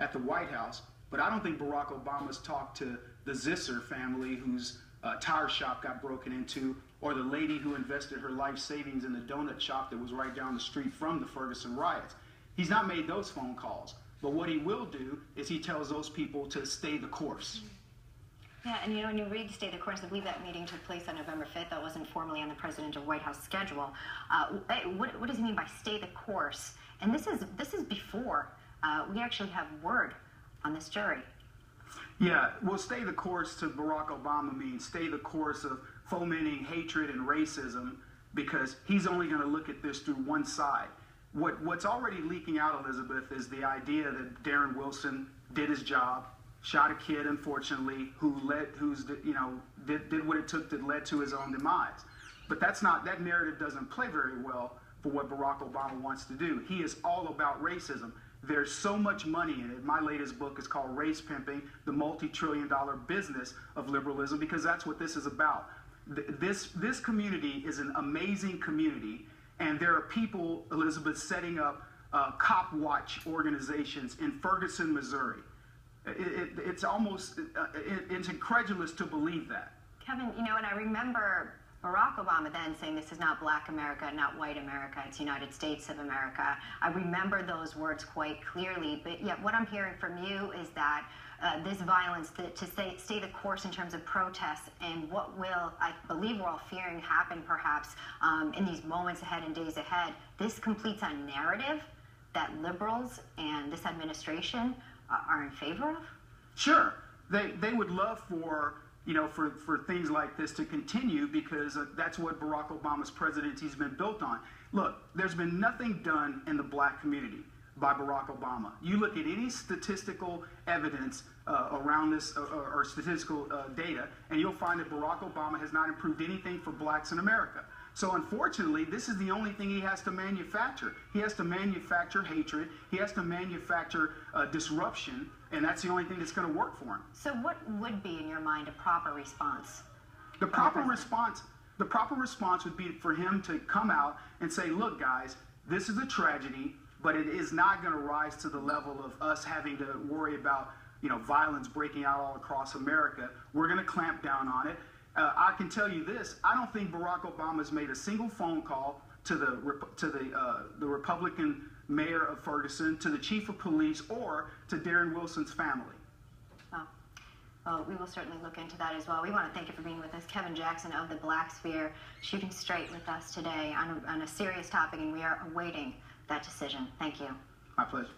at the White House, but I don't think Barack Obama's talked to the Zisser family whose tire shop got broken into, or the lady who invested her life savings in the donut shop that was right down the street from the Ferguson riots. He's not made those phone calls. But what he will do is he tells those people to stay the course. Yeah, and you know, when you read Stay the Course, I believe that meeting took place on November 5th. That wasn't formally on the President or White House schedule. What does he mean by stay the course? And this is before we actually have word on this jury. Yeah, well, stay the course to Barack Obama means stay the course of fomenting hatred and racism, because he's only going to look at this through one side. What's already leaking out, Elizabeth, is the idea that Darren Wilson did his job, shot a kid, unfortunately, did what it took that led to his own demise. But that narrative doesn't play very well for what Barack Obama wants to do. He is all about racism. There's so much money in it. My latest book is called Race Pimping, the multi-trillion-dollar business of liberalism, because that's what this is about. This community is an amazing community, and there are people, Elizabeth, setting up cop watch organizations in Ferguson, Missouri. It's almost, it's incredulous to believe that. Kevin, you know, and I remember Barack Obama then saying this is not Black America, not white America, it's United States of America. I remember those words quite clearly, but yet what I'm hearing from you is that this violence, to stay the course in terms of protests and what will, I believe we're all fearing happen perhaps in these moments ahead and days ahead, this completes a narrative that liberals and this administration are in favor of? Sure. They would love for, you know, for things like this to continue, because that's what Barack Obama's presidency's been built on. Look, there's been nothing done in the Black community by Barack Obama. You look at any statistical evidence around this or statistical data, and you'll find that Barack Obama has not improved anything for Blacks in America. So unfortunately, this is the only thing he has to manufacture. He has to manufacture hatred. He has to manufacture disruption, and that's the only thing that's going to work for him. So what would be, in your mind, a proper response? The proper response would be for him to come out and say, look, guys, this is a tragedy, but it is not going to rise to the level of us having to worry about, you know, violence breaking out all across America. We're going to clamp down on it. I can tell you this: I don't think Barack Obama's made a single phone call to the Republican mayor of Ferguson, to the chief of police, or to Darren Wilson's family. Well, we will certainly look into that as well. We want to thank you for being with us, Kevin Jackson of the Black Sphere, shooting straight with us today on a serious topic, and we are awaiting that decision. Thank you. My pleasure.